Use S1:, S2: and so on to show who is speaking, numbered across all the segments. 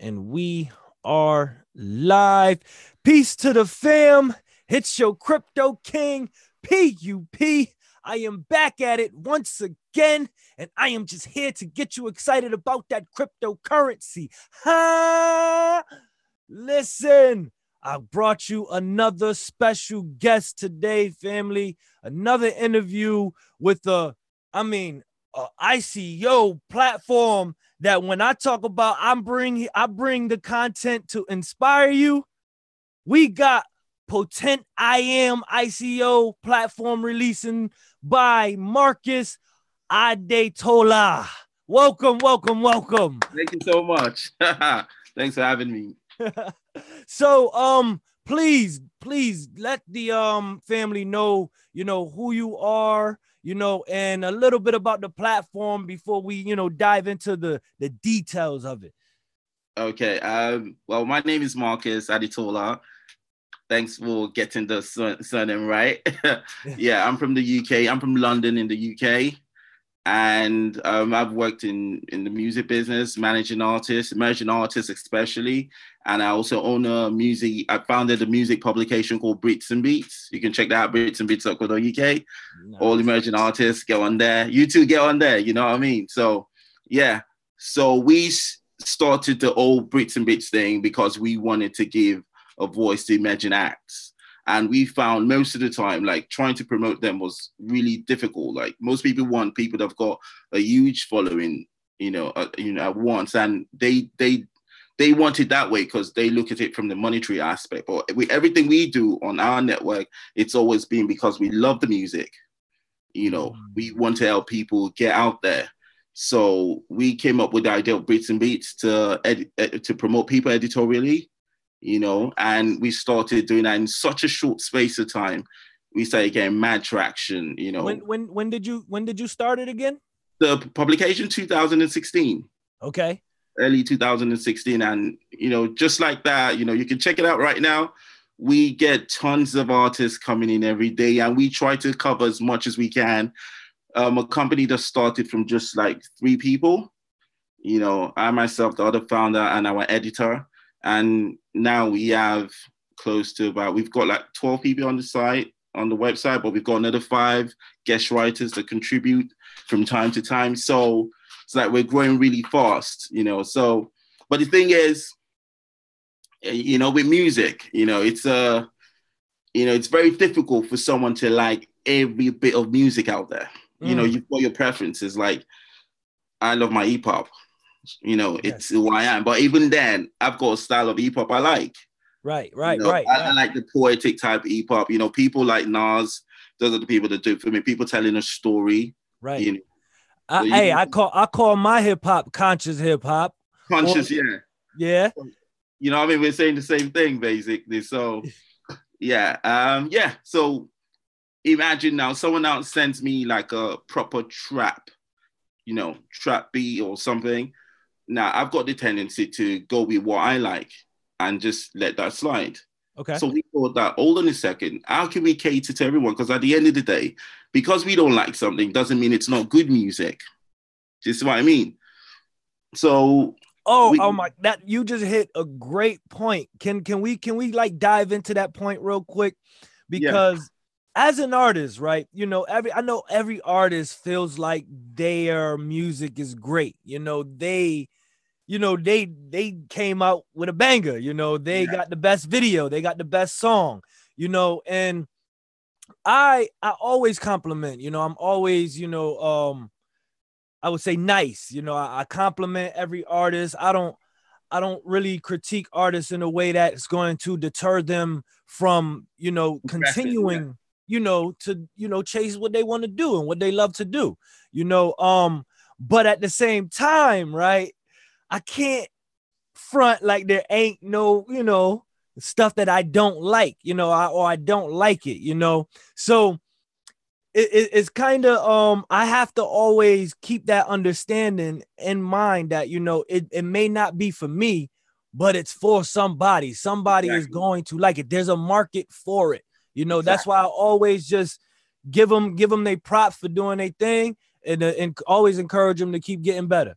S1: and we are live. Peace to the fam. It's your crypto king, PUP. I am back at it once again, and I am just here to get you excited about that cryptocurrency. Listen, I brought you another special guest today, family. Another interview with a ICO platform that when I talk about I bring the content to inspire you. We got Potentiam ICO platform releasing by Marcus Adetola. Welcome.
S2: Thank you so much. Thanks for having me.
S1: So please let the family know, who you are, and a little bit about the platform before we, dive into the details of it.
S2: Okay. Well, my name is Marcus Adetola. Thanks for getting the surname right. Yeah, I'm from the UK. I'm from London in the UK. And I've worked in the music business, managing artists, emerging artists especially. And I also own I founded a music publication called Brits and Beats. You can check that out, britsandbeats.co.uk. Nice. All emerging artists, get on there. You too, get on there. You know what I mean? So, yeah. So we started the old Brits and Beats thing because we wanted to give a voice to emerging acts. And we found most of the time, like trying to promote them was really difficult. Like most people want people that have got a huge following, at once, and they want it that way because they look at it from the monetary aspect. But everything we do on our network, it's always been because we love the music. We want to help people get out there. So we came up with the idea of Brits and Beats to promote people editorially. And we started doing that in such a short space of time. We started getting mad traction,
S1: When did you start it again?
S2: The publication 2016.
S1: Okay.
S2: Early 2016. And, just like that, you can check it out right now. We get tons of artists coming in every day and we try to cover as much as we can. A company that started from just like 3 people, I myself, the other founder and our editor. And now we have we've got like 12 people on the site, on the website, but we've got another 5 guest writers that contribute from time to time. So it's like we're growing really fast, So, but the thing is, with music, it's very difficult for someone to like every bit of music out there. You've got your preferences. Like, I love my hip hop. It's who I am. But even then, I've got a style of hip hop I like.
S1: Right.
S2: I like the poetic type hip hop. People like Nas. Those are the people that do it for me. People telling a story.
S1: Right. I call my hip hop conscious hip hop.
S2: Conscious,
S1: yeah.
S2: We're saying the same thing basically. So, yeah. So imagine now someone else sends me like a proper trap beat or something. Now, I've got the tendency to go with what I like and just let that slide.
S1: Okay.
S2: So we thought that, hold on a second, how can we cater to everyone? Because at the end of the day, because we don't like something doesn't mean it's not good music. Do you see what I mean? So
S1: that you just hit a great point. Can we like dive into that point real quick? Because as an artist, right? I know every artist feels like their music is great. They came out with a banger. They got the best video, they got the best song. And I always compliment. I'm always, I would say nice. I compliment every artist. I don't really critique artists in a way that's going to deter them from, continuing. To chase what they want to do and what they love to do, but at the same time, right, I can't front like there ain't no, stuff that I don't like, I don't like it, so it's kind of, I have to always keep that understanding in mind that, it may not be for me, but it's for somebody exactly. Is going to like it. There's a market for it. Exactly. That's why I always just give them their props for doing their thing and always encourage them to keep getting better.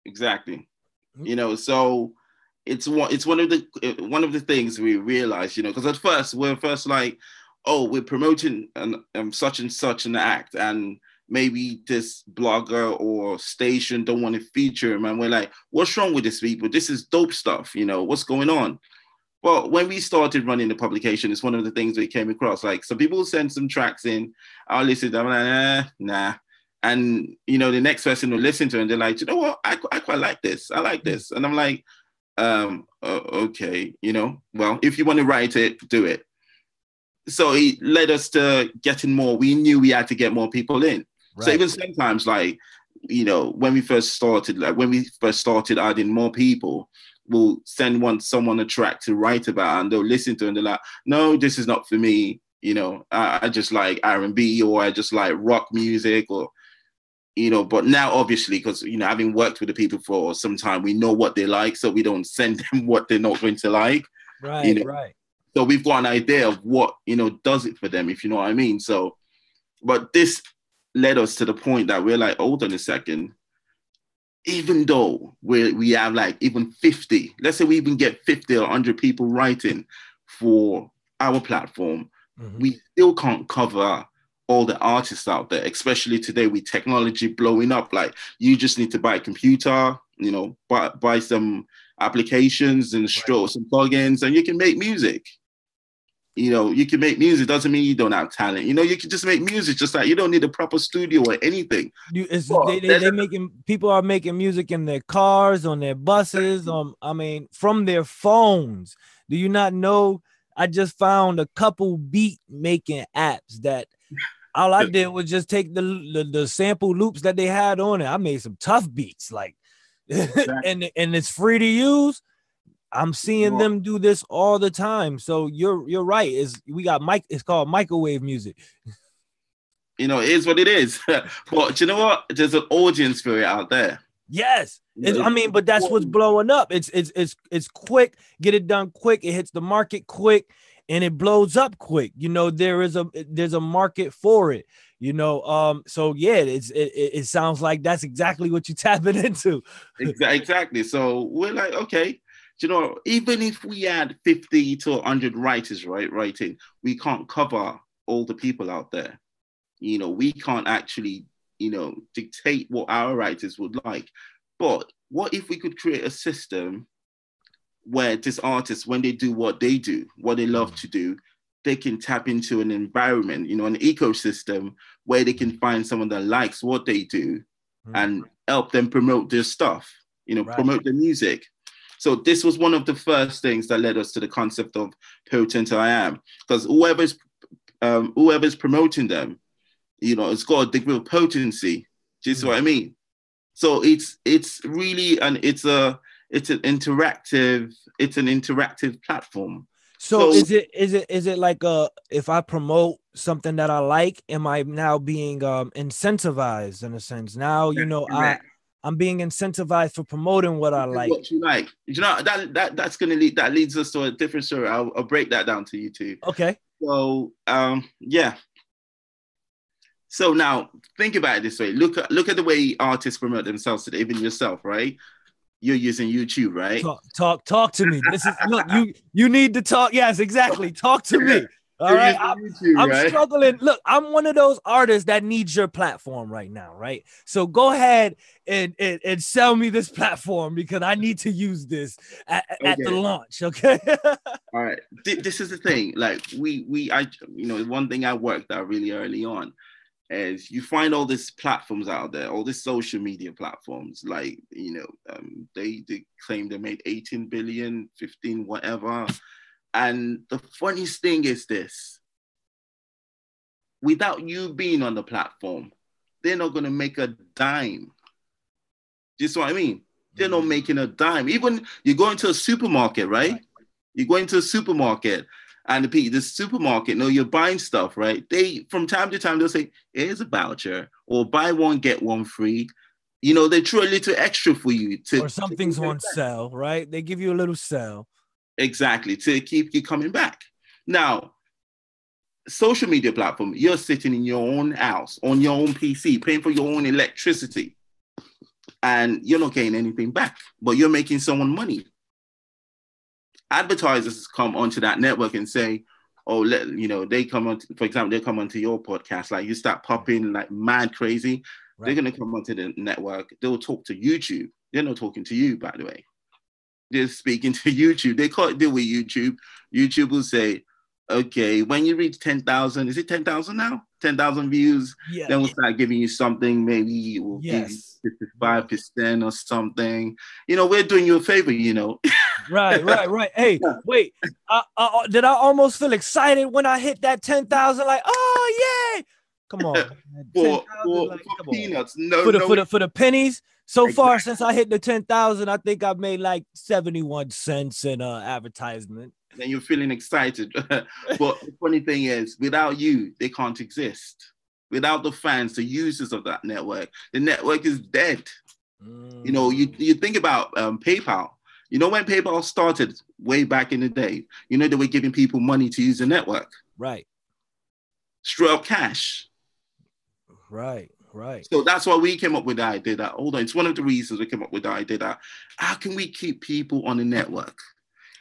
S2: Exactly. So it's one of the things we realize, you know, because at first we're like, oh, we're promoting such and such an act, and maybe this blogger or station don't want to feature him, and we're like, what's wrong with this people? This is dope stuff, you know, what's going on? Well, when we started running the publication, it's one of the things we came across. Like, some people send some tracks in, I'll listen to them, I'm like, nah. And, you know, the next person will listen to it and they're like, you know what, I quite like this. I like this. And I'm like, okay, you know, well, if you want to write it, do it. So it led us to getting more. We knew we had to get more people in. Right. So even sometimes, like, you know, when we first started adding more people, we'll send someone a track to write about, and they'll listen to it and they're like, no, this is not for me. You know, I just like R&B, or I just like rock music, or, you know, but now obviously, because, you know, having worked with the people for some time, we know what they like, so we don't send them what they're not going to like.
S1: Right,
S2: you know?
S1: right.
S2: So we've got an idea of what, you know, does it for them, if you know what I mean. So, but this led us to the point that we're like, hold on a second. Even though we have like even 50, let's say we even get 50 or 100 people writing for our platform, we still can't cover all the artists out there, especially today with technology blowing up. Like, you just need to buy a computer, you know, buy some applications and install some plugins, and you can make music. You know, you can make music. Doesn't mean you don't have talent. You know, you can just make music. Just like, you don't need a proper studio or anything.
S1: People are making music in their cars, on their buses, I mean, from their phones. Do you not know? I just found a couple beat making apps that all I did was just take the sample loops that they had on it. I made some tough beats, like, and it's free to use. I'm seeing them do this all the time. So you're right. It's called microwave music.
S2: You know, it is what it is. But you know what? There's an audience for it out there.
S1: Yes. But that's what's blowing up. It's quick. Get it done quick. It hits the market quick, and it blows up quick. You know, there's a market for it. You know, so yeah, it sounds like that's exactly what you're tapping into.
S2: Exactly. So we're like, okay. You know, even if we had 50 to 100 writers, writing, we can't cover all the people out there. You know, we can't actually, you know, dictate what our writers would like. But what if we could create a system where these artists, when they do what they do, what they love to do, they can tap into an environment, you know, an ecosystem where they can find someone that likes what they do and help them promote their stuff, you know, promote the music. So this was one of the first things that led us to the concept of Potentiam, because whoever's promoting them, you know, it's got a degree of potency. Do you see what I mean? So it's really it's an interactive platform.
S1: So is it like if I promote something that I like, am I now being incentivized in a sense? Now, you know, I'm being incentivized for promoting what I like.
S2: What you like. You know, that's gonna leads us to a different story. I'll break that down to you too.
S1: Okay.
S2: So yeah. So now think about it this way. Look at the way artists promote themselves today, even yourself, right? You're using YouTube, right?
S1: Talk to me. This is look, you need to talk. Yes, exactly. Talk to me. All right. I'm struggling. Look, I'm one of those artists that needs your platform right now, right? So go ahead and sell me this platform, because I need to use this at the launch. Okay.
S2: All right. This is the thing. Like I you know, one thing I worked out really early on is you find all these platforms out there, all these social media platforms, like, you know, they claim they made 18 billion, 15, whatever. And the funniest thing is this: without you being on the platform, they're not going to make a dime. Do you see what I mean? They're not making a dime. Even you go into a supermarket, right? You go into a supermarket, and the supermarket, no, you're buying stuff, right? They, from time to time, they'll say, here's a voucher, or buy one, get one free. You know, they throw a little extra for you.
S1: Or something's on sale, right? They give you a little sale.
S2: Exactly, to keep you coming back. Now, social media platform, you're sitting in your own house, on your own PC, paying for your own electricity, and you're not getting anything back, but you're making someone money. advertisers come onto that network and say, oh, they come on, for example, they come onto your podcast, like you start popping like mad crazy. Right. They're going to come onto the network. They'll talk to YouTube. They're not talking to you, by the way. They're speaking to YouTube. They can't deal with YouTube. YouTube will say, okay, when you reach 10,000, is it 10,000 now? 10,000 views. Yeah. Then we'll start giving you something. Maybe we'll give you 55% or something. We're doing you a favor,
S1: Right. Hey, wait. Did I almost feel excited when I hit that 10,000? Like, oh, yay. Come on.
S2: for peanuts. No,
S1: for the pennies. So far, since I hit the 10,000, I think I've made like 71 cents in advertisement.
S2: And you're feeling excited. But the funny thing is, without you, they can't exist. Without the fans, the users of that network, the network is dead. You think about PayPal. When PayPal started way back in the day, they were giving people money to use the network.
S1: Right.
S2: Straight up cash.
S1: Right.
S2: So that's why we came up with the idea that, it's one of the reasons we came up with the idea that how can we keep people on the network?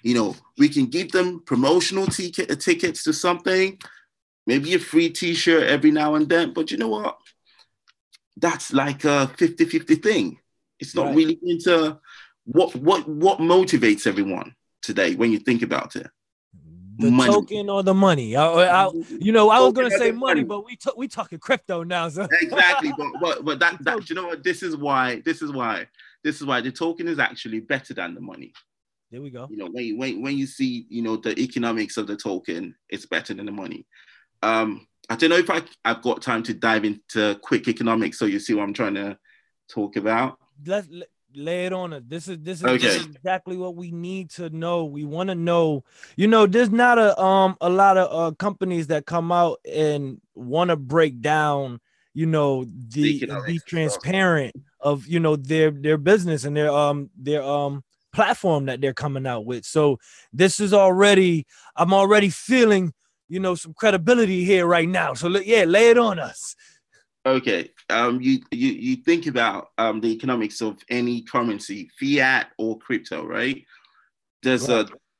S2: We can give them promotional tickets to something, maybe a free t-shirt every now and then. But you know what? That's like a 50-50 thing. It's not really into what motivates everyone today when you think about it.
S1: The money. Token or the money? I was gonna say money, but we talking crypto now. So.
S2: Exactly, but that you know what? This is why the token is actually better than the money.
S1: There we go.
S2: When you see the economics of the token, it's better than the money. I don't know if I've got time to dive into quick economics, so you see what I'm trying to talk about.
S1: Let's lay it on us. This is exactly what we need to know. We want to know. There's not a lot of companies that come out and want to break down, be transparent of their business and their platform that they're coming out with. So I'm already feeling some credibility here right now. So lay it on us.
S2: Okay, you think about the economics of any currency, fiat or crypto, right? There's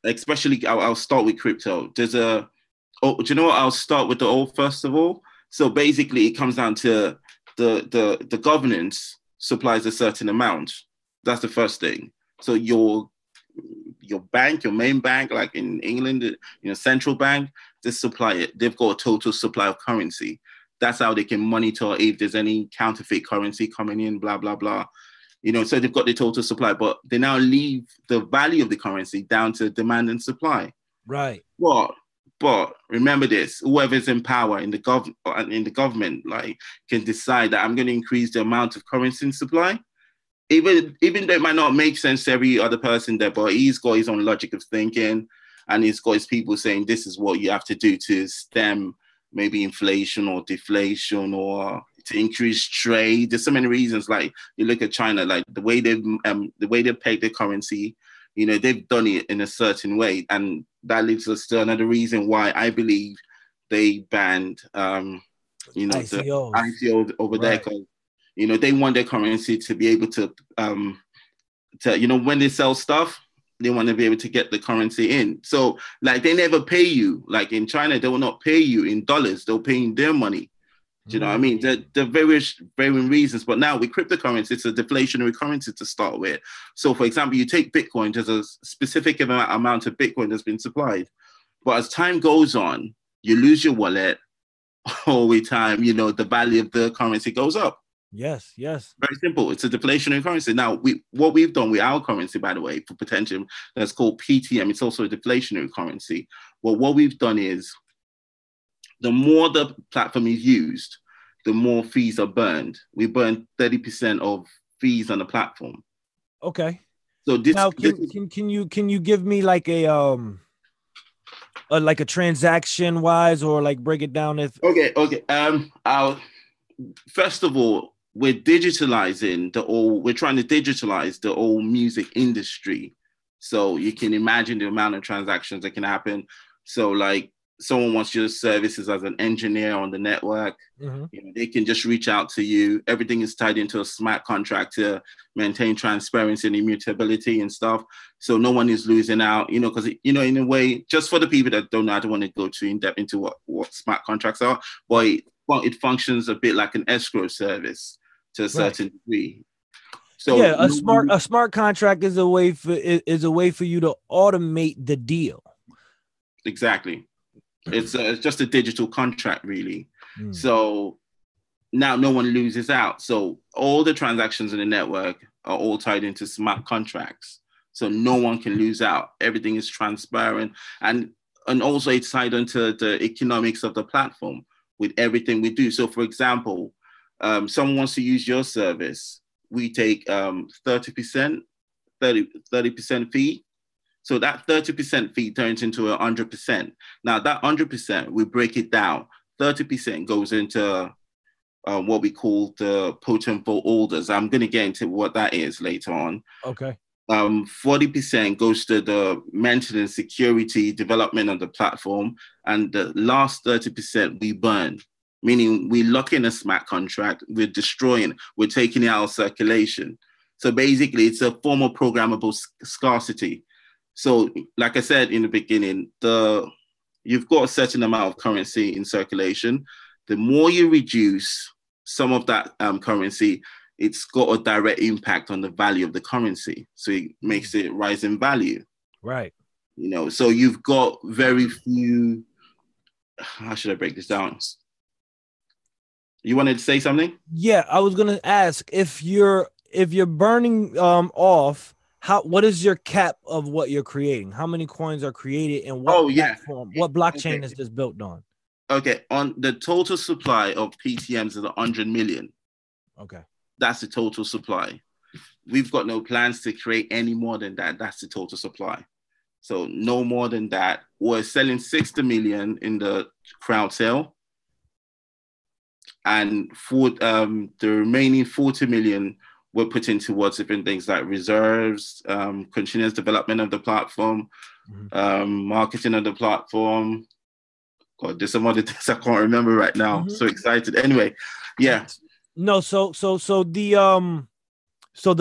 S2: especially I'll start with crypto. Do you know what? I'll start with the old first of all. So basically, it comes down to the governance supplies a certain amount. That's the first thing. So your bank, your main bank, like in England, central bank, they supply it. They've got a total supply of currency. That's how they can monitor if there's any counterfeit currency coming in, blah, blah, blah. So they've got the total supply, but they now leave the value of the currency down to demand and supply.
S1: Right.
S2: But remember this, whoever's in power in the government, like, can decide that I'm going to increase the amount of currency in supply. Even though it might not make sense to every other person there, but he's got his own logic of thinking, and he's got his people saying this is what you have to do to stem maybe inflation or deflation or to increase trade. There's so many reasons. Like you look at China, like the way they pay their currency, they've done it in a certain way, and that leads us to another reason why I believe they banned the ICOs over there, because they want their currency to be able to when they sell stuff, they want to be able to get the currency in. So like they never pay you. Like in China, they will not pay you in dollars. They'll pay in their money. Do you know what I mean? The various reasons. But now with cryptocurrency, it's a deflationary currency to start with. So for example, you take Bitcoin, there's a specific amount of Bitcoin that's been supplied. But as time goes on, you lose your wallet. All the time, the value of the currency goes up.
S1: Yes.
S2: Very simple. It's a deflationary currency. Now, what we've done with our currency, by the way, for Potentiam, that's called PTM. It's also a deflationary currency. Well, what we've done is the more the platform is used, the more fees are burned. We burn 30% of fees on the platform.
S1: Okay.
S2: So this
S1: now, can you give me like a transaction wise, or like break it down if
S2: okay. First of all, we're trying to digitalize the whole music industry. So you can imagine the amount of transactions that can happen. So like someone wants your services as an engineer on the network, they can just reach out to you. Everything is tied into a smart contract to maintain transparency and immutability and stuff. So no one is losing out, because, in a way, just for the people that don't know, I don't want to go too in depth into what smart contracts are, but it functions a bit like an escrow service to a certain degree. So
S1: yeah, a smart contract is a way for you to automate the deal.
S2: Exactly. It's just a digital contract, really. So now no one loses out. So all the transactions in the network are all tied into smart contracts. So no one can lose out. Everything is transparent. And also it's tied into the economics of the platform with everything we do. So for example, someone wants to use your service, we take 30% fee. So that 30% fee turns into 100%. Now that 100%, we break it down. 30% goes into what we call the potent vault orders. I'm going to get into what that is later on.
S1: Okay.
S2: 40% goes to the maintenance, security, development of the platform. And the last 30% we burn, meaning we lock in a smart contract, we're destroying, we're taking it out of circulation. So basically it's a form of programmable scarcity. So like I said in the beginning, you've got a certain amount of currency in circulation. The more you reduce some of that currency, it's got a direct impact on the value of the currency. So it makes it rise in value.
S1: Right.
S2: So you've got very few, how should I break this down? You wanted to say something?
S1: Yeah, I was going to ask if you're burning off, what is your cap of what you're creating? How many coins are created and what platform, what blockchain is this built on?
S2: Okay, on the total supply of PTMs is 100 million.
S1: Okay.
S2: That's the total supply. We've got no plans to create any more than that. That's the total supply. So no more than that. We're selling 60 million in the crowd sale. And for the remaining 40 million, we're putting towards different things like reserves, continuous development of the platform, marketing of the platform. God, there's some other things I can't remember right now. So excited. Anyway, yeah.
S1: No, so the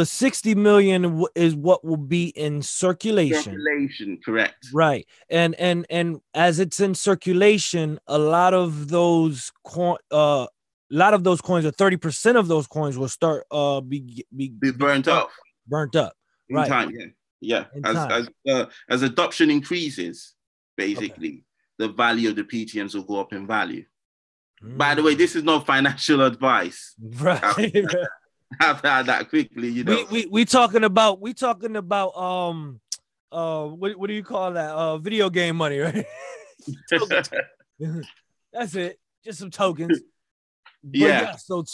S1: 60 million is what will be in circulation.
S2: Circulation, correct.
S1: Right. And as it's in circulation, a lot of those coins, or 30% of those coins will start be
S2: burnt up.
S1: Burnt up.
S2: In time, yeah. As adoption increases, basically, the value of the PTMs will go up in value. By the way, this is not financial advice.
S1: Right.
S2: I've had that quickly,
S1: We talking about what do you call that? Video game money, right? That's it. Just some tokens.
S2: Yeah.
S1: So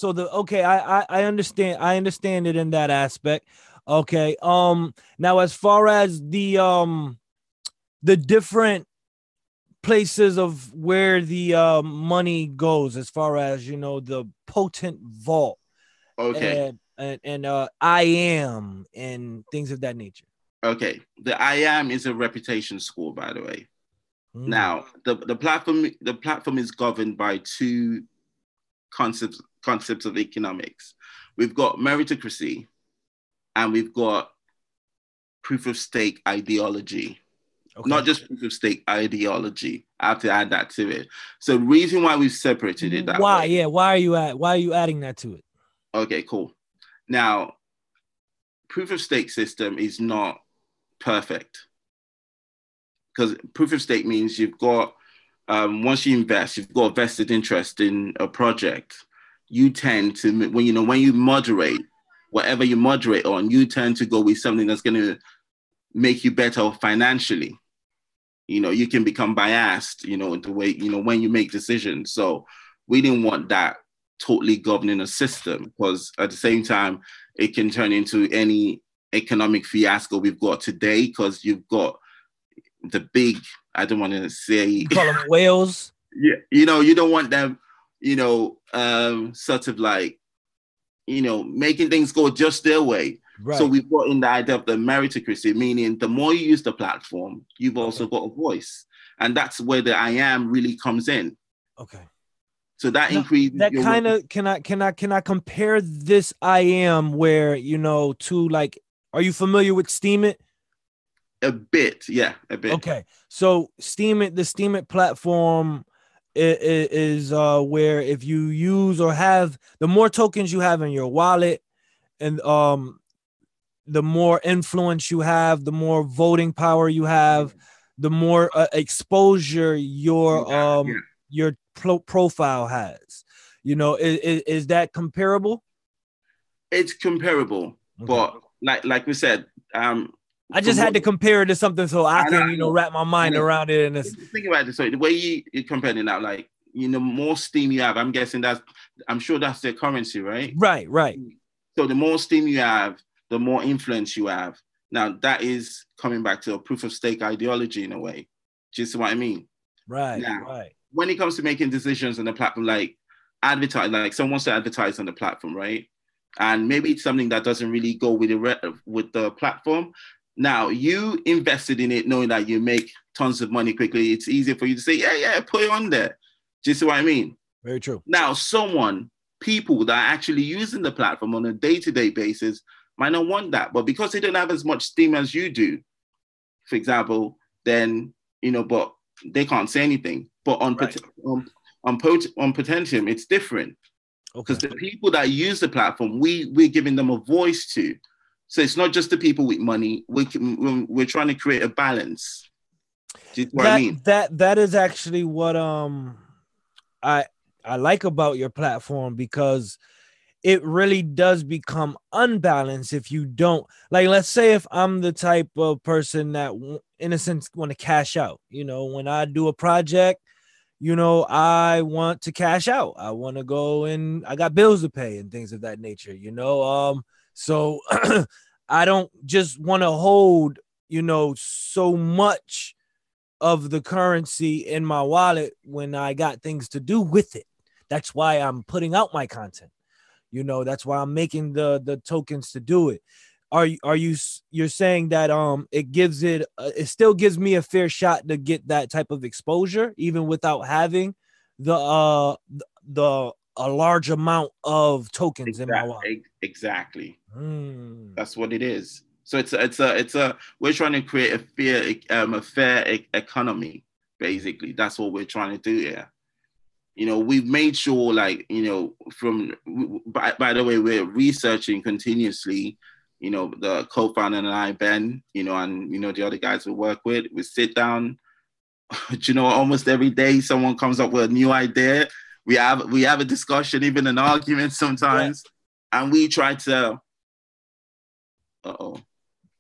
S1: I understand it in that aspect. Okay. Now as far as the different places of where the money goes, as far as the potent vault, and I am and things of that nature.
S2: Okay, the I am is a reputation score, by the way. Now the platform is governed by two concepts of economics. We've got meritocracy and we've got proof of stake ideology. Okay. Not just proof of stake ideology. I have to add that to it. So the reason why we've separated it that way.
S1: Yeah. Why are you adding that to it?
S2: Okay, cool. Now, proof of stake system is not perfect because proof of stake means you've got once you invest, you've got a vested interest in a project. You tend to, when you moderate, whatever you moderate on, you tend to go with something that's going to make you better financially. You can become biased, in the way, when you make decisions. So we didn't want that totally governing a system because at the same time, it can turn into any economic fiasco we've got today because you've got the big, I don't want to say
S1: call them whales.
S2: Yeah, you don't want them, sort of like, making things go just their way. Right. So we've got in the idea of the meritocracy, meaning the more you use the platform, you've also got a voice. And that's where the I am really comes in.
S1: Okay.
S2: So that
S1: Now,
S2: increases
S1: that
S2: your
S1: kind of can I compare this I am where, you know, to like, are you familiar with Steam It?
S2: a bit, yeah, a bit.
S1: Okay, so the Steam It platform is where if you use or have the more tokens you have in your wallet, and the more influence you have, the more voting power you have, the more exposure your profile has. You know, is that comparable?
S2: It's comparable,
S1: Okay.
S2: but like we said,
S1: I just
S2: from
S1: had
S2: what
S1: to compare it to something so I
S2: I know,
S1: can,
S2: I know,
S1: wrap my
S2: I
S1: mind
S2: know.
S1: around it. And it's
S2: Think about it. So the way you compare it now, like more steam you have, I'm sure that's their currency, right?
S1: right, right,
S2: So the more steam you have, the more influence you have. Now that is coming back to a proof of stake ideology in a way. Do you see what I mean?
S1: right,
S2: Now,
S1: right.
S2: when it comes to making decisions on the platform, like advertise, like someone wants to advertise on the platform, right? And maybe it's something that doesn't really go with the platform. Now you invested in it, knowing that you make tons of money quickly. It's easier for you to say, yeah, put it on there. Do you see what I mean?
S1: Very true.
S2: Now, people that are actually using the platform on a day-to-day basis might not want that, but because they don't have as much steam as you do, for example, then but they can't say anything. But on
S1: Right.
S2: on Potentiam, it's different because
S1: Okay.
S2: the people that use the platform, we're giving them a voice to. So it's not just the people with money. We're trying to create a balance. Do you know what I mean?
S1: That is actually what I I like about your platform, because it really does become unbalanced if you don't, like, let's say if I'm the type of person that in a sense want to cash out, when I do a project, I want to cash out. I want to go and I got bills to pay and things of that nature, so I don't just want to hold, so much of the currency in my wallet when I got things to do with it. That's why I'm putting out my content. That's why I'm making the tokens to do it. You're saying that it still gives me a fair shot to get that type of exposure even without having the a large amount of tokens in my wallet.
S2: Exactly.
S1: Mm.
S2: That's what it is. So we're trying to create a fair economy. Basically, that's what we're trying to do here. We've made sure, like, by the way, we're researching continuously. The co-founder and I, Ben, and the other guys we work with, we sit down. Almost every day someone comes up with a new idea. We have a discussion, even an argument sometimes, and we try to.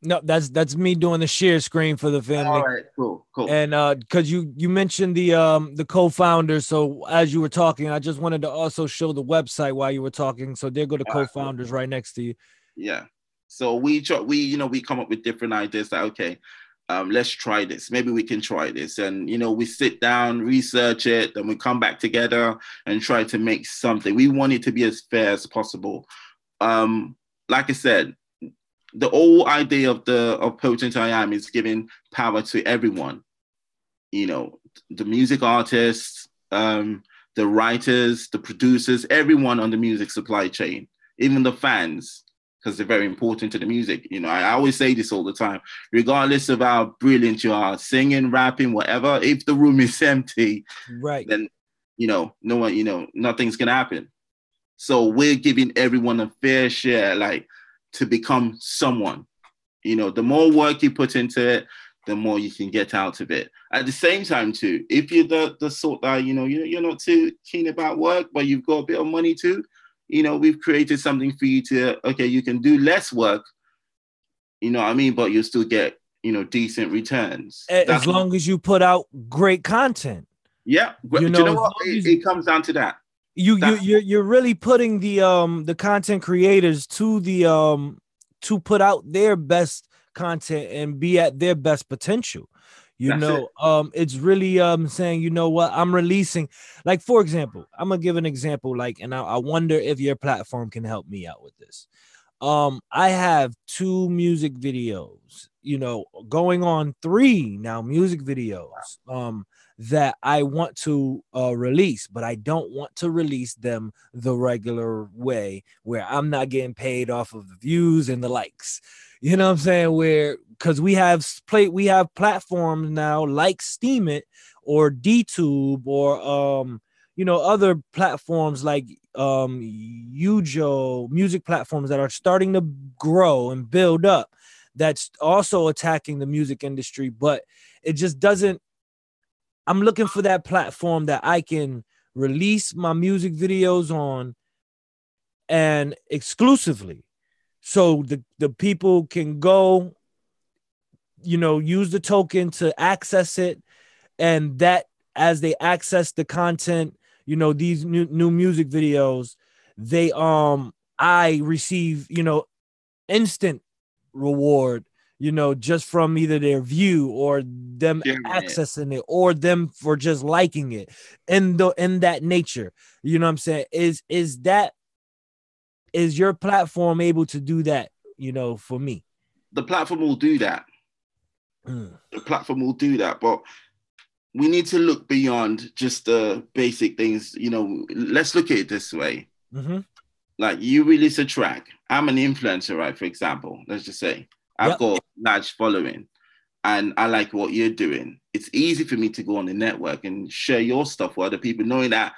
S1: No, that's me doing the share screen for the family.
S2: All right, cool.
S1: And because you mentioned the co-founder, so as you were talking, I just wanted to also show the website while you were talking. So there go the co-founders right next to you.
S2: Yeah. So we come up with different ideas that, okay, let's try this. Maybe we can try this. And, we sit down, research it, then we come back together and try to make something. We want it to be as fair as possible. Like I said, the whole idea of Potent I Am is giving power to everyone. The music artists, the writers, the producers, everyone on the music supply chain, even the fans, because they're very important to the music. I always say this all the time, regardless of how brilliant you are, singing, rapping, whatever, if the room is empty,
S1: right,
S2: then, no one, nothing's going to happen. So we're giving everyone a fair share, like, to become someone. The more work you put into it, the more you can get out of it. At the same time, too, if you're the sort that, you're not too keen about work, but you've got a bit of money too, we've created something for you to, okay, you can do less work, what I mean, but you'll still get, decent returns.
S1: As long as you put out great content.
S2: Yeah. Do you know what? It comes down to that.
S1: You're really putting the content creators to put out their best content and be at their best potential. It's really saying, you know what, I'm releasing, like, for example, I'm gonna give an example, like, and I wonder if your platform can help me out with this. I have 2 music videos, you know, going on 3 now music videos that I want to release, but I don't want to release them the regular way where I'm not getting paid off of the views and the likes. You know what I'm saying? Where because we have platforms now like Steam It or DTube or you know, other platforms like Ujo music platforms that are starting to grow and build up, that's also attacking the music industry, but it just doesn't. I'm looking for that platform that I can release my music videos on and exclusively, so the people can go, you know, use the token to access it, and that as they access the content, you know, these new music videos, they I receive, you know, instant reward, you know, just from either their view or them accessing it or them for just liking it, in that nature. You know what I'm saying? Is your platform able to do that, you know, for me?
S2: The platform will do that. The platform will do that, but we need to look beyond just the basic things. You know, let's look at it this way. Like, you release a track. I'm an influencer, right? For example, let's just say I've got a large following and I like what you're doing. It's easy for me to go on the network and share your stuff with other people, knowing that,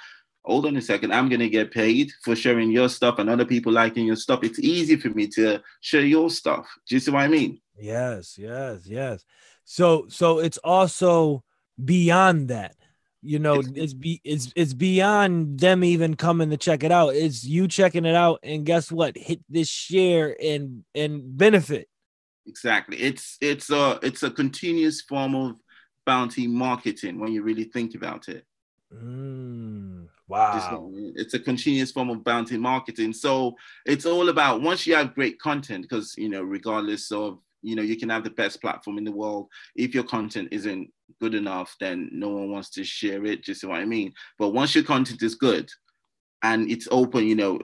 S2: hold on a second, I'm going to get paid for sharing your stuff and other people liking your stuff. It's easy for me to share your stuff. Do you see what I mean?
S1: Yes. So it's also beyond that. You know, it's beyond them even coming to check it out. It's you checking it out, and guess what? Hit this share and benefit.
S2: Exactly. It's a continuous form of bounty marketing when you really think about it.
S1: Wow.
S2: It's a continuous form of bounty marketing. So it's all about, once you have great content, because, you know, regardless of, you know, you can have the best platform in the world. If your content isn't good enough, then no one wants to share it. Just what I mean. But once your content is good and it's open, you know,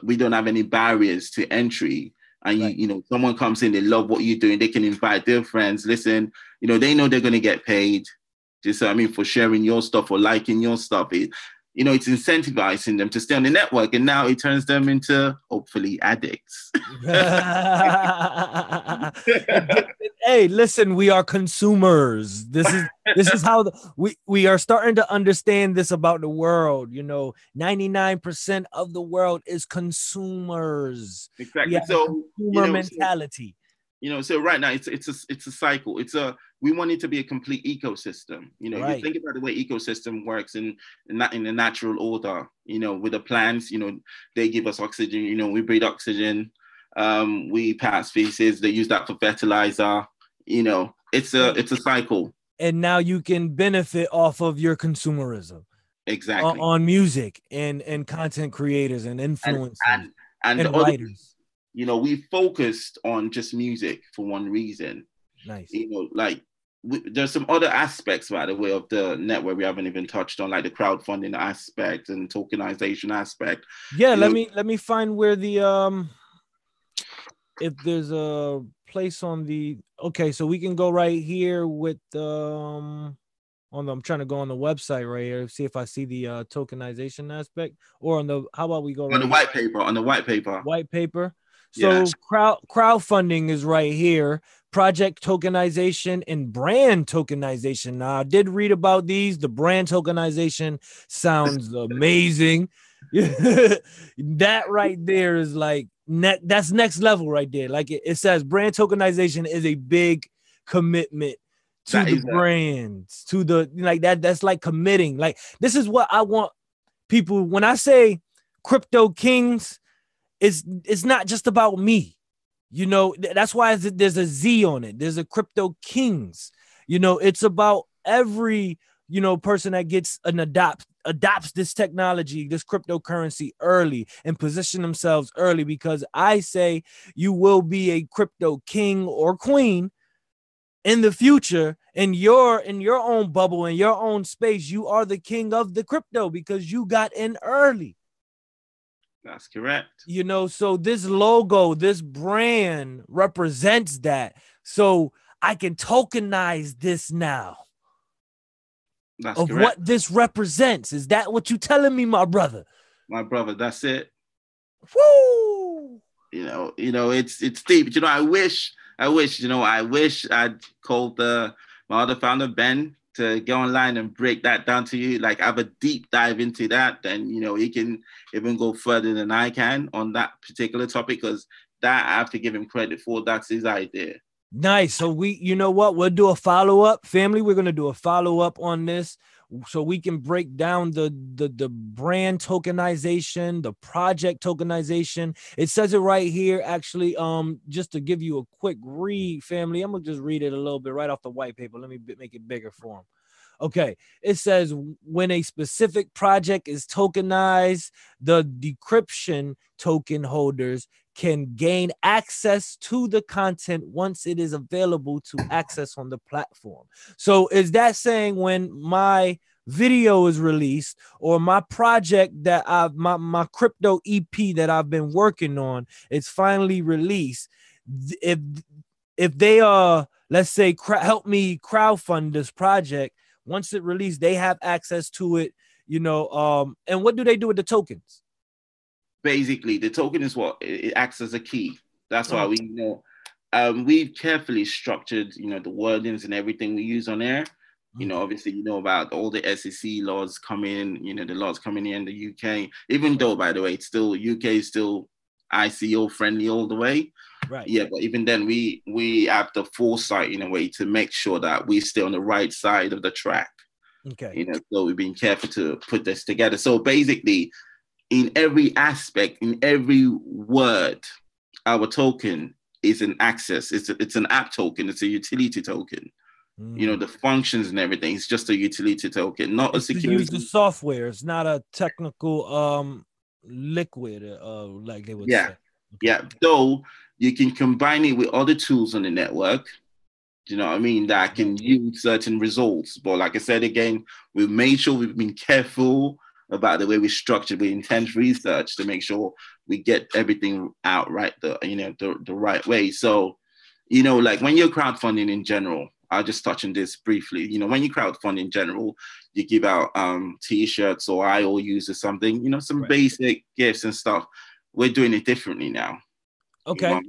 S2: we don't have any barriers to entry. And you know, someone comes in, they love what you're doing, they can invite their friends. Listen, you know, they know they're going to get paid. Just what I mean, for sharing your stuff or liking your stuff. You know, it's incentivizing them to stay on the network, and now it turns them into, hopefully, addicts.
S1: Hey, listen, we are consumers. This is how we are starting to understand this about the world. You know, 99% of the world is consumers.
S2: Exactly. So,
S1: consumer mentality.
S2: So right now it's a cycle. We want it to be a complete ecosystem. You know, you think about the way ecosystem works in the natural order. You know, with the plants, you know, they give us oxygen. You know, we breathe oxygen. We pass feces. They use that for fertilizer. You know, it's a cycle.
S1: And now you can benefit off of your consumerism.
S2: Exactly.
S1: On music and content creators and influencers and writers.
S2: You know, we focused on just music for one reason.
S1: Nice.
S2: You know, like there's some other aspects, by the way, of the network we haven't even touched on, like the crowdfunding aspect and tokenization aspect.
S1: Yeah, let me find where the if there's a place on the, okay, so we can go right here with I'm trying to go on the website right here, see if I see the tokenization aspect, or on the, how about we go
S2: on the white paper,
S1: white paper. So crowdfunding is right here, project tokenization and brand tokenization. Now, I did read about these. The brand tokenization sounds amazing. That right there is like, that's next level right there. Like it says, brand tokenization is a big commitment to the brands, to the, like that's like committing. Like, this is what I want people, when I say crypto kings, it's not just about me. You know, that's why there's a Z on it. There's a crypto kings. You know, it's about every, you know, person that gets an adopts this technology, this cryptocurrency early, and position themselves early, because I say you will be a crypto king or queen in the future, in your own bubble, in your own space. You are the king of the crypto because you got in early.
S2: That's correct.
S1: You know, so this logo, this brand represents that. So I can tokenize this now.
S2: That's
S1: Of
S2: correct.
S1: what this represents. Is that what you telling me, my brother?
S2: My brother, that's it.
S1: Woo!
S2: It's deep. I wish, I wish I'd called my other founder, Ben, to go online and break that down to you, like have a deep dive into that. Then, he can even go further than I can on that particular topic, because that I have to give him credit for. That's his idea.
S1: Nice. So you know what? We'll do a follow-up, family. We're going to do a follow-up on this so we can break down the brand tokenization, the project tokenization. It says it right here, actually. Just to give you a quick read, family, I'm going to just read it a little bit right off the white paper. Let me make it bigger for them. Okay, it says when a specific project is tokenized, the decryption token holders can gain access to the content once it is available to access on the platform. So is that saying when my video is released or my project that my crypto EP that I've been working on, it's finally released, if they let's say help me crowdfund this project, once it released, they have access to it, and what do they do with the tokens?
S2: Basically, the token is what it acts as a key. That's why we've carefully structured, the wordings and everything we use on air. Obviously, about all the SEC laws coming, the laws coming in the UK, even though, by the way, it's still UK is still ICO friendly all the way.
S1: Right.
S2: Yeah, but even then, we have the foresight in a way to make sure that we stay on the right side of the track.
S1: Okay.
S2: So we've been careful to put this together. So basically, in every aspect, in every word, our token is an access. It's an app token. It's a utility token. The functions and everything. It's just a utility token, not a security.
S1: Use the software. It's not a technical liquid, like they would say. Okay.
S2: Yeah. Though you can combine it with other tools on the network. Do you know what I mean? That can use certain results. But like I said again, we've made sure we've been careful about the way we structured with intense research to make sure we get everything out right, the right way. So, like when you're crowdfunding in general, I'll just touch on this briefly. When you crowdfund in general, you give out T-shirts or IOUs or something, some basic gifts and stuff. We're doing it differently now.
S1: Okay.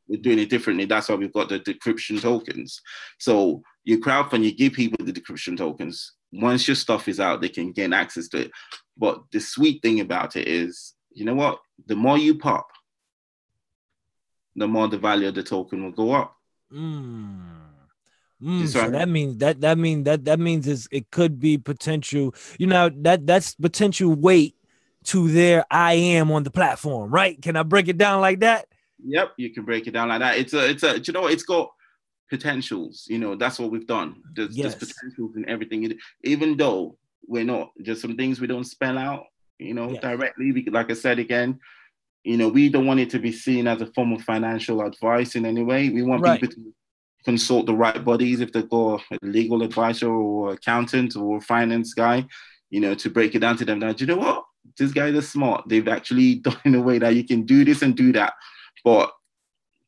S2: We're doing it differently. That's why we've got the decryption tokens. So you crowdfund, you give people the decryption tokens. Once your stuff is out, they can gain access to it. But the sweet thing about it is, you know what? The more you pop, the more the value of the token will go up.
S1: So that means it could be potential. That's potential weight to their I am on the platform, right? Can I break it down like that?
S2: Yep, you can break it down like that. It's got potentials. That's what we've done. There's potentials in everything. Even though we're not, just some things we don't spell out, directly. Like I said again, we don't want it to be seen as a form of financial advice in any way. We want people to consult the right bodies if they've got a legal advisor or accountant or finance guy, to break it down to them. Now, do you know what? These guys are smart. They've actually done in a way that you can do this and do that. But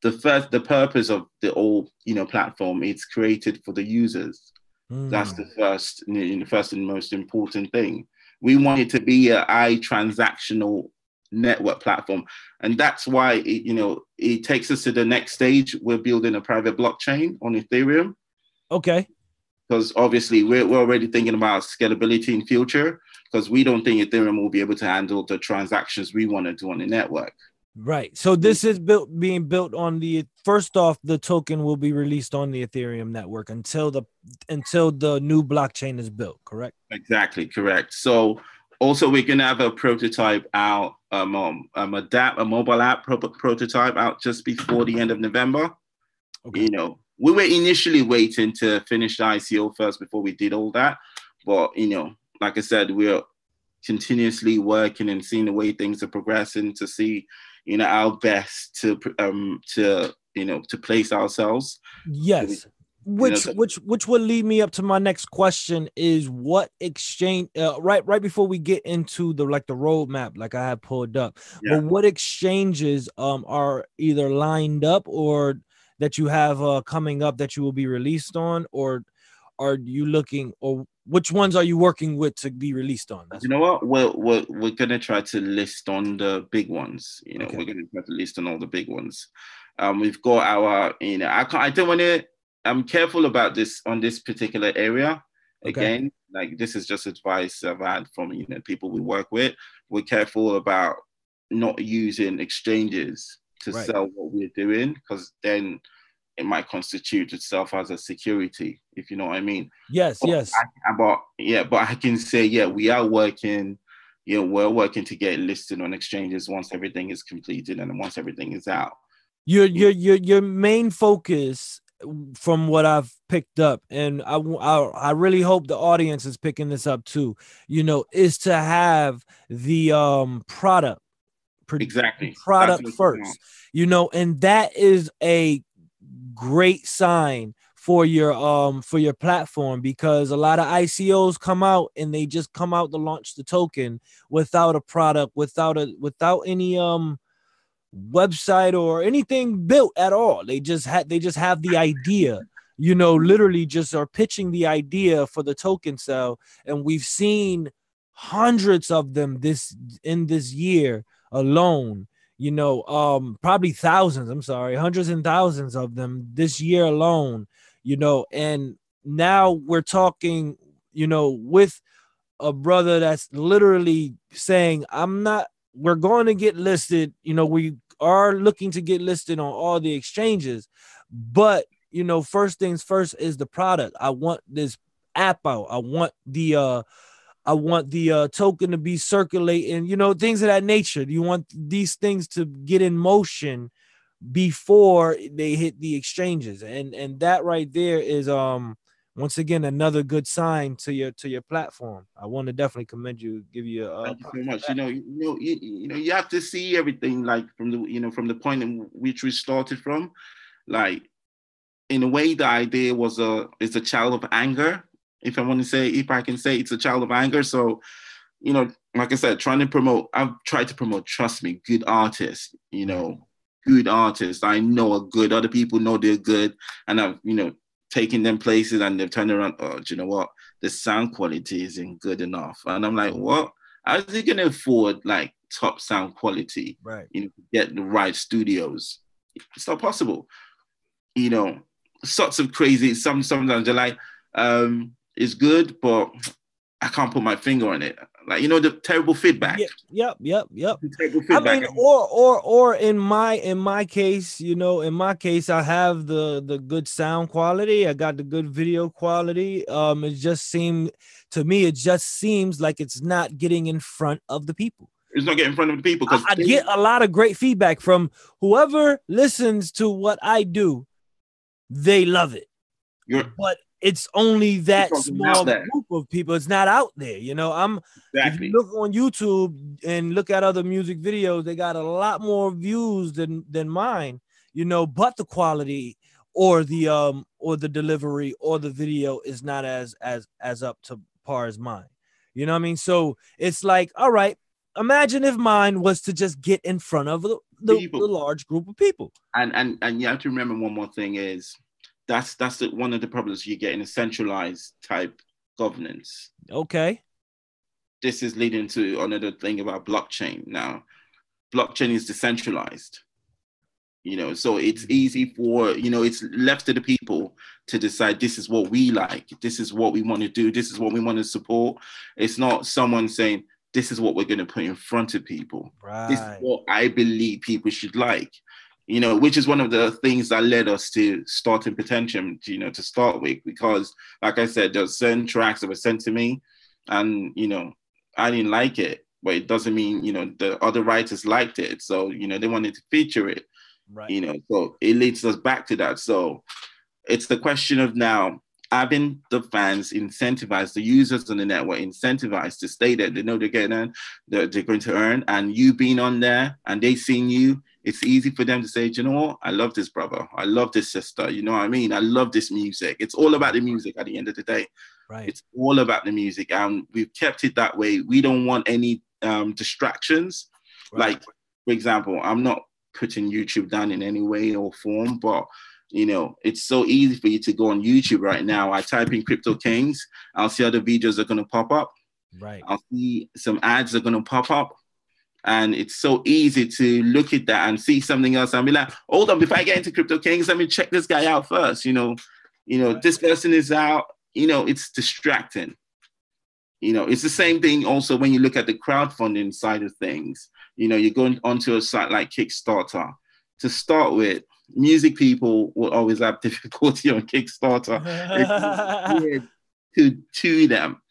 S2: the purpose of the whole, platform, it's created for the users. That's the first and most important thing. We want it to be a high transactional network platform, and that's why it takes us to the next stage. We're building a private blockchain on Ethereum.
S1: Okay.
S2: Because obviously we're already thinking about scalability in future, because we don't think Ethereum will be able to handle the transactions we want to do on the network.
S1: Right. So this is being built on first off, the token will be released on the Ethereum network until the new blockchain is built, correct?
S2: Exactly, correct. So also we're going to have a prototype out, a mobile app prototype out just before the end of November. Okay. We were initially waiting to finish the ICO first before we did all that. But, like I said, we're continuously working and seeing the way things are progressing to see, our best to place ourselves.
S1: Yes.
S2: You know,
S1: which would lead me up to my next question is what exchange right before we get into the like the roadmap like I have pulled up, but what exchanges are either lined up or that you have coming up that you will be released on, or are you looking, or which ones are you working with to be released on?
S2: You know what? We're gonna try to list on the big ones. You know,
S1: Okay.
S2: we're gonna try to list on all the big ones. We've got our, you know, I don't want to. I'm careful about this on this particular area.
S1: Okay.
S2: Again, like this is just advice I've had from, you know, people we work with. We're careful about not using exchanges to
S1: Right.
S2: sell what we're doing, because then it might constitute itself as a security, if you know what I mean.
S1: Yes, yes.
S2: But I can say, yeah, we are working. You know, we're working to get listed on exchanges once everything is completed and once everything is out.
S1: Your main focus, from what I've picked up, and I really hope the audience is picking this up too, you know, is to have the product
S2: Exactly.
S1: first, you know, and that is a great sign for your platform, because a lot of ICOs come out and they just come out to launch the token without a product, without any website or anything built at all. They just have the idea, you know, literally just are pitching the idea for the token sale, and we've seen hundreds of them this year alone, you know, probably thousands, I'm sorry, hundreds and thousands of them this year alone, you know. And now we're talking, you know, with a brother that's literally saying, we're going to get listed, you know, we are looking to get listed on all the exchanges, but you know, first things first is the product. I want this app out. I want the token to be circulating, you know, things of that nature. You want these things to get in motion before they hit the exchanges. And that right there is once again another good sign to your platform. I want to definitely commend you, give you
S2: thank you so much. You have to see everything like from the point in which we started from. Like, in a way, the idea is a child of anger. If I can say it's a child of anger. So, you know, like I said, I've tried to promote, trust me, good artists, you know, good artists I know are good. Other people know they're good. And I've, you know, taken them places and they've turned around, oh, do you know what? The sound quality isn't good enough. And I'm like, what? How is he going to afford like top sound quality?
S1: Right.
S2: You know, to get the right studios? It's not possible. You know, sorts of crazy, sometimes they're like, it's good, but I can't put my finger on it. Like, you know, the terrible feedback.
S1: Yep.
S2: The terrible feedback.
S1: I mean, or in my case, you know, I have the good sound quality. I got the good video quality. It just seems like it's not getting in front of the people.
S2: It's not getting in front of the people, because
S1: I get a lot of great feedback from whoever listens to what I do. They love it, but it's only that small group of people. It's not out there, you know. If you look on YouTube and look at other music videos, they got a lot more views than mine, you know. But the quality or the delivery or the video is not as up to par as mine. You know what I mean? So it's like, all right, imagine if mine was to just get in front of the large group of people.
S2: And you have to remember one more thing is that's one of the problems you get in a centralized type governance.
S1: Okay.
S2: This is leading to another thing about blockchain. Now, blockchain is decentralized. You know, so it's easy for, you know, it's left to the people to decide this is what we like, this is what we want to do, this is what we want to support. It's not someone saying, this is what we're going to put in front of people. Right. This is what I believe people should like, you know, which is one of the things that led us to starting Potentiam, you know, to start with, because like I said, there's certain tracks that were sent to me and, you know, I didn't like it, but it doesn't mean, you know, the other writers liked it. So, you know, they wanted to feature it, right. You know, so it leads us back to that. So it's the question of now, having the fans incentivized, the users on the network incentivized to stay there. They know they're going to earn, and you being on there and they seeing you, it's easy for them to say, "Do you know what? I love this brother. I love this sister. You know what I mean? I love this music." It's all about the music at the end of the day.
S1: Right.
S2: It's all about the music. And we've kept it that way. We don't want any distractions.
S1: Right.
S2: Like, for example, I'm not putting YouTube down in any way or form, but you know, it's so easy for you to go on YouTube right now. I type in Crypto Kingz, I'll see other videos are going to pop up.
S1: Right.
S2: I'll see some ads are going to pop up. And it's so easy to look at that and see something else and be like, hold on, before I get into Crypto Kingz, let me check this guy out first. You know, right. This person is out, you know, it's distracting. You know, it's the same thing also when you look at the crowdfunding side of things. You know, you're going onto a site like Kickstarter. To start with, music people will always have difficulty on Kickstarter. to them.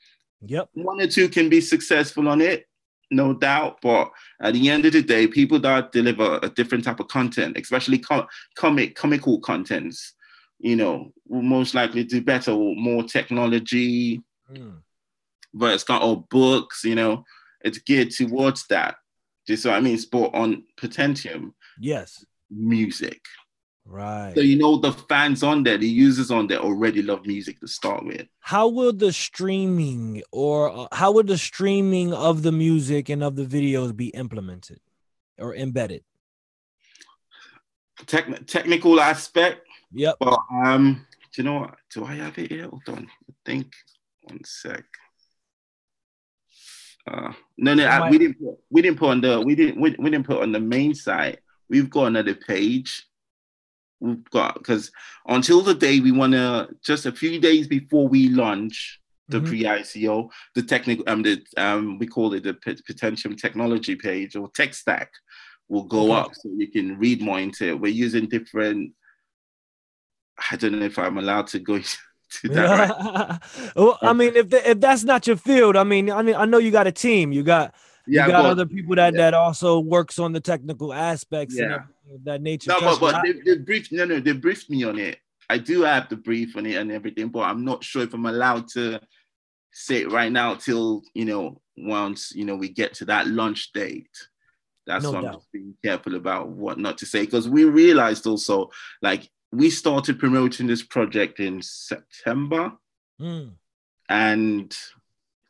S1: Yep.
S2: One or two can be successful on it, no doubt. But at the end of the day, people that deliver a different type of content, especially comical contents, you know, will most likely do better with more technology. But it's got all books, you know, it's geared towards that. Just so I mean, sport on Potentiam.
S1: Yes.
S2: Music.
S1: Right.
S2: So, you know, the fans on there, the users on there already love music to start with.
S1: How will the streaming how would the streaming of the music and of the videos be implemented or embedded?
S2: Technical aspect.
S1: Yep.
S2: But do you know what? Do I have it here? Hold on. I think 1 sec. No, we didn't put on the main site. We've got another page. We've got, because until the day we want to, just a few days before we launch the pre-ICO, the technical we call it the Potentiam technology page or tech stack will go up so you can read more into it. We're using different, I don't know if I'm allowed to go to that, right?
S1: Well, I mean, if that's not your field, I mean, I know you got a team. You got other people that also works on the technical aspects and everything of that nature.
S2: No, but they briefed. They briefed me on it. I do have the brief on it and everything, but I'm not sure if I'm allowed to say it right now till, you know, once, you know, we get to that launch date. That's why I'm just being careful about what not to say, because we realized also, like, we started promoting this project in September. And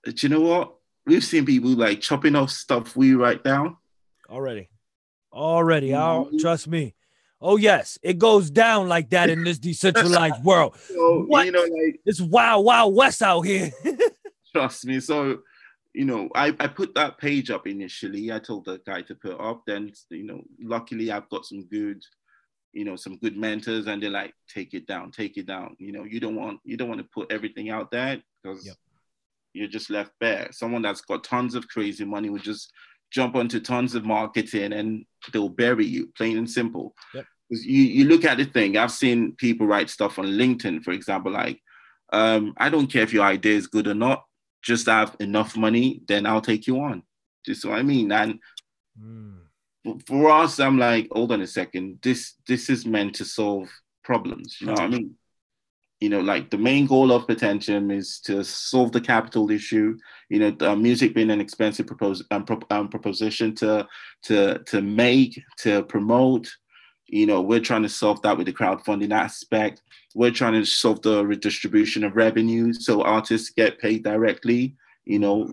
S2: do you know what? We've seen people like chopping off stuff we write down. Already.
S1: Trust me. Oh, yes. It goes down like that in this decentralized world.
S2: So, what? You know, like,
S1: it's wild, wild west out here.
S2: Trust me. So, you know, I put that page up initially. I told the guy to put it up. Then, you know, luckily I've got some good mentors, and they're like, take it down. You know, you don't want to put everything out there because you're just left bare. Someone that's got tons of crazy money would just jump onto tons of marketing and they'll bury you, plain and simple. Because you look at the thing, I've seen people write stuff on LinkedIn, for example, like, I don't care if your idea is good or not, just have enough money, then I'll take you on. Just what I mean. And for us, I'm like, hold on a second, this is meant to solve problems. You know what I mean? You know, like the main goal of Potentiam is to solve the capital issue. You know, the music being an expensive proposition to make, to promote. You know, we're trying to solve that with the crowdfunding aspect. We're trying to solve the redistribution of revenue so artists get paid directly. You know,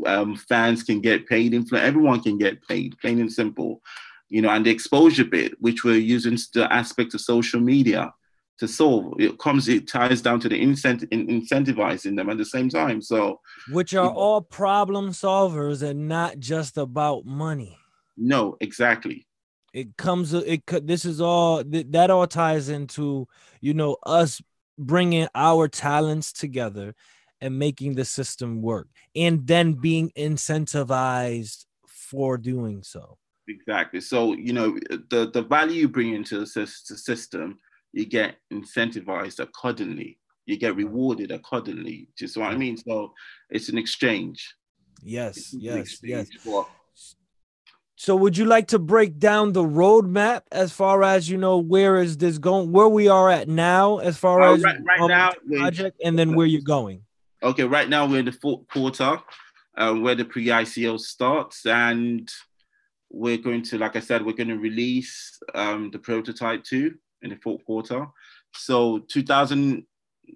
S2: fans can get paid, everyone can get paid, plain and simple. You know, and the exposure bit, which we're using the aspect of social media to solve, it ties down to the incentivizing them at the same time. So,
S1: which are all problem solvers and not just about money.
S2: No, exactly.
S1: This is all that all ties into, you know, us bringing our talents together and making the system work, and then being incentivized for doing so.
S2: Exactly. So, you know, the value you bring into the system, you get incentivized accordingly. You get rewarded accordingly. Just what I mean. So it's an exchange.
S1: Yes. So would you like to break down the roadmap as far as, you know, where is this going, where we are at now as far as
S2: right now
S1: project, and then where you're going?
S2: Okay, right now we're in the fourth quarter where the pre-ICO starts, and we're going to, like I said, we're going to release the prototype 2 in the fourth quarter. So 2000,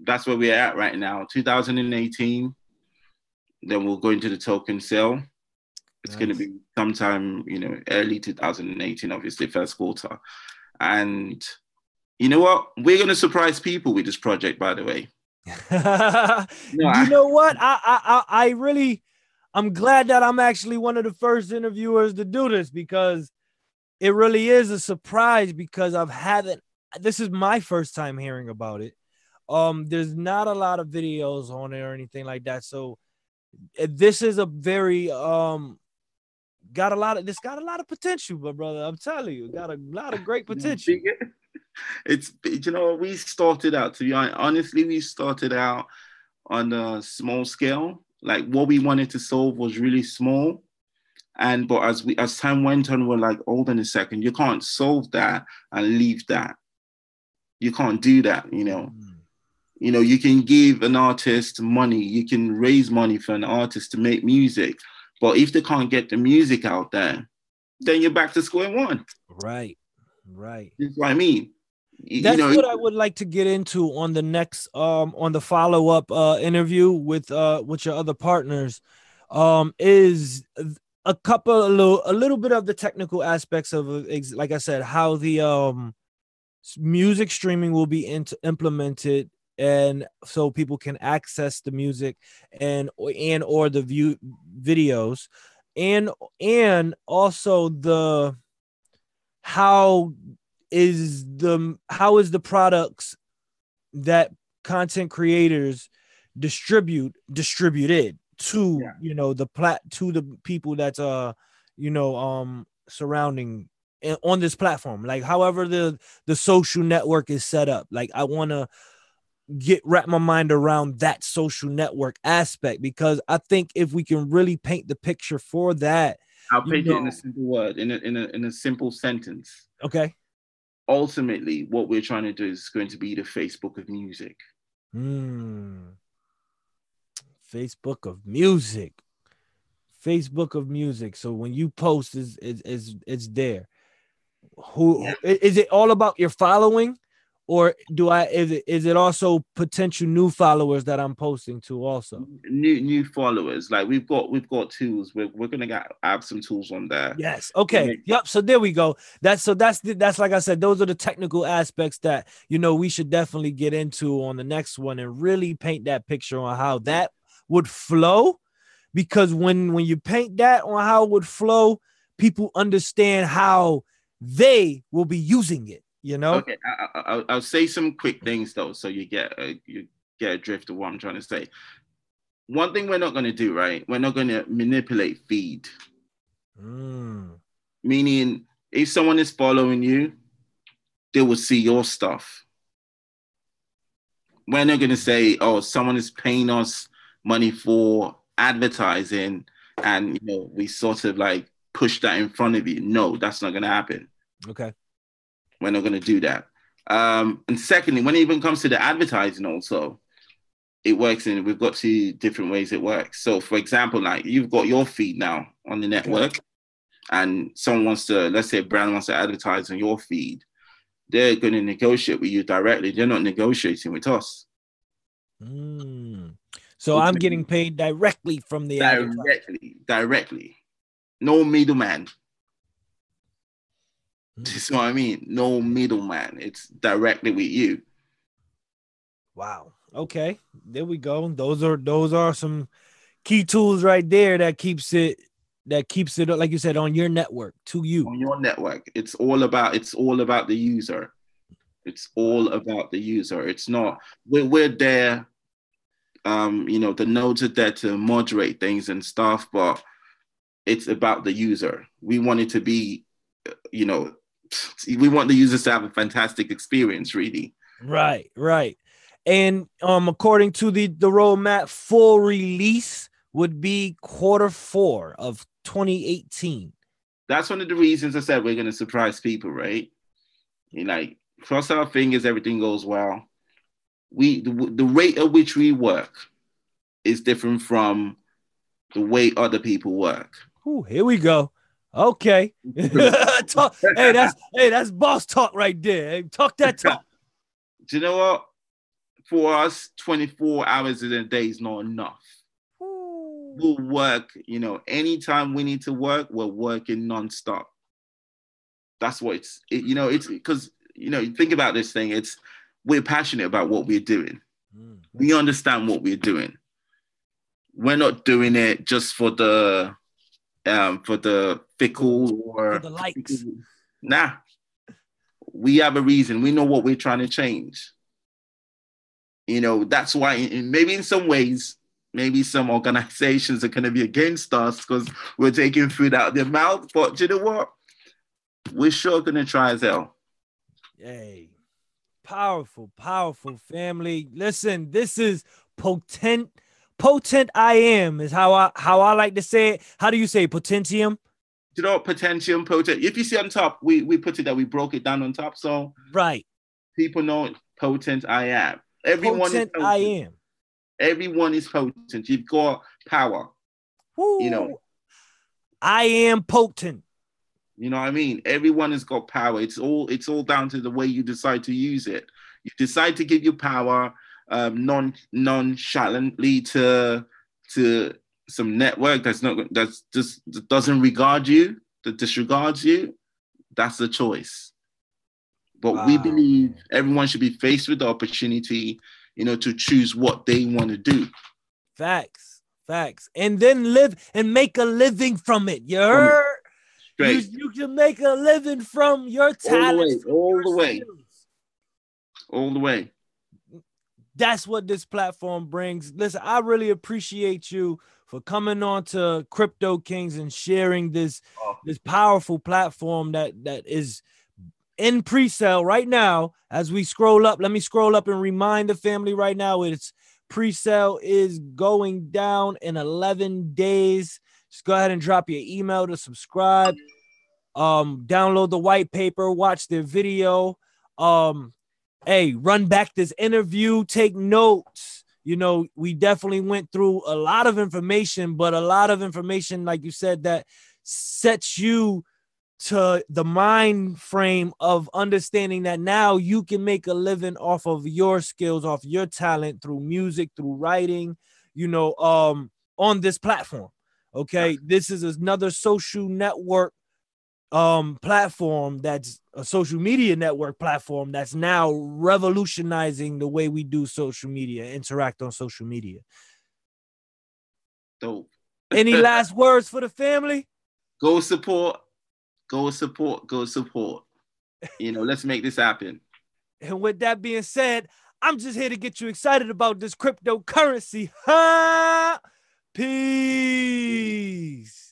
S2: that's where we're at right now. 2018, then we'll go into the token sale. It's going to be sometime, early 2018, obviously, first quarter. And you know what? We're going to surprise people with this project, by the way.
S1: You know what? I really, I'm glad that I'm actually one of the first interviewers to do this, because it really is a surprise, because this is my first time hearing about it. There's not a lot of videos on it or anything like that. So this is a very, got a lot of potential, my brother. I'm telling you, got a lot of great potential.
S2: It's, we started out, to be honest, we started out on a small scale. Like, what we wanted to solve was really small. But as time went on, we're like, hold on a second, you can't solve that and leave that. You can't do that, You can give an artist money, you can raise money for an artist to make music. But if they can't get the music out there, then you're back to square one.
S1: Right.
S2: That's what I mean.
S1: That's what I would like to get into on the next on the follow-up interview with your other partners, is a little bit of the technical aspects of, like I said, how the music streaming will be implemented, and so people can access the music and or the videos, and also how is the products that content creators distributed to to the people that's surrounding on this platform, like however the social network is set up. Like, I want to wrap my mind around that social network aspect, because I think if we can really paint the picture for that,
S2: I'll paint it in a simple word, in a simple sentence.
S1: Okay.
S2: Ultimately, what we're trying to do is going to be the Facebook of music.
S1: Facebook of music. Facebook of music. So when you post, it's there. Is it all about your following, or is it also potential new followers that I'm posting to also?
S2: New followers. Like, we've got tools. We're gonna have some tools on there.
S1: Yes. Okay. Yep. So there we go. That's like I said, those are the technical aspects that we should definitely get into on the next one, and really paint that picture on how that would flow. Because when you paint that on how it would flow, people understand how they will be using it.
S2: Okay, I'll say some quick things though, so you get a drift of what I'm trying to say. One thing we're not going to do, right? We're not going to manipulate feed. Meaning, if someone is following you, they will see your stuff. We're not going to say, oh, someone is paying us money for advertising, and we sort of like push that in front of you. No, that's not going to happen.
S1: Okay.
S2: We're not going to do that. And secondly, when it even comes to the advertising also, it works we've got two different ways it works. So for example, like, you've got your feed now on the network, and someone wants to, let's say a brand wants to advertise on your feed, they're going to negotiate with you directly. They're not negotiating with us.
S1: So I'm getting paid directly from the
S2: directly. No middleman. That's what I mean. No middleman. It's directly with you.
S1: Wow. Okay. There we go. Those are some key tools right there that keeps it, like you said, on your network, to you.
S2: On your network. It's all about the user. It's all about the user. It's not, we're there, the nodes are there to moderate things and stuff, but it's about the user. We want it to be, we want the users to have a fantastic experience, really.
S1: Right. And according to the roadmap, full release would be Q4 of 2018.
S2: That's one of the reasons I said we're going to surprise people, right? Cross our fingers, everything goes well. The rate at which we work is different from the way other people work.
S1: Ooh, here we go. Okay. That's boss talk right there. Hey, talk that talk.
S2: Do you know what? For us, 24 hours in a day is not enough.
S1: Ooh.
S2: We'll work, anytime we need to work, we're working nonstop. That's what it's because, think about this thing. We're passionate about what we're doing. We understand what we're doing. We're not doing it just for the fickle or
S1: for the likes.
S2: Nah, we have a reason. We know what we're trying to change. That's why maybe in some ways, maybe some organizations are going to be against us because we're taking food out of their mouth. But you know what? We're sure going to try as hell.
S1: Hey, powerful, powerful family. Listen, this is potent I am is how I like to say it. How do you say potentium?
S2: Potentium, potent. If you see on top, we put it that we broke it down on top. So
S1: right.
S2: People know potent I am. Everyone
S1: potent
S2: is potent.
S1: I am.
S2: Everyone is potent. You've got power.
S1: Woo. I am potent.
S2: You know what I mean? Everyone has got power. It's all down to the way you decide to use it. You decide to give your power nonchalantly to some network that doesn't regard you, that disregards you. That's the choice. But we believe everyone should be faced with the opportunity, to choose what they want to do.
S1: Facts. And then live and make a living from it. You heard? You can make a living from your talents.
S2: All the way.
S1: That's what this platform brings. Listen, I really appreciate you for coming on to Crypto Kingz and sharing this powerful platform that is in pre-sale right now. As we scroll up, let me scroll up and remind the family right now, it's pre-sale is going down in 11 days. Just go ahead and drop your email to subscribe. Download the white paper, watch their video. Hey, run back this interview, take notes. We definitely went through a lot of information, but a lot of information, like you said, that sets you to the mind frame of understanding that now you can make a living off of your skills, off your talent, through music, through writing, on this platform. Okay. This is another social network platform, that's a social media network platform that's now revolutionizing the way we do social media, interact on social media.
S2: Dope.
S1: Any last words for the family?
S2: Go support. Let's make this happen.
S1: And with that being said, I'm just here to get you excited about this cryptocurrency. Peace.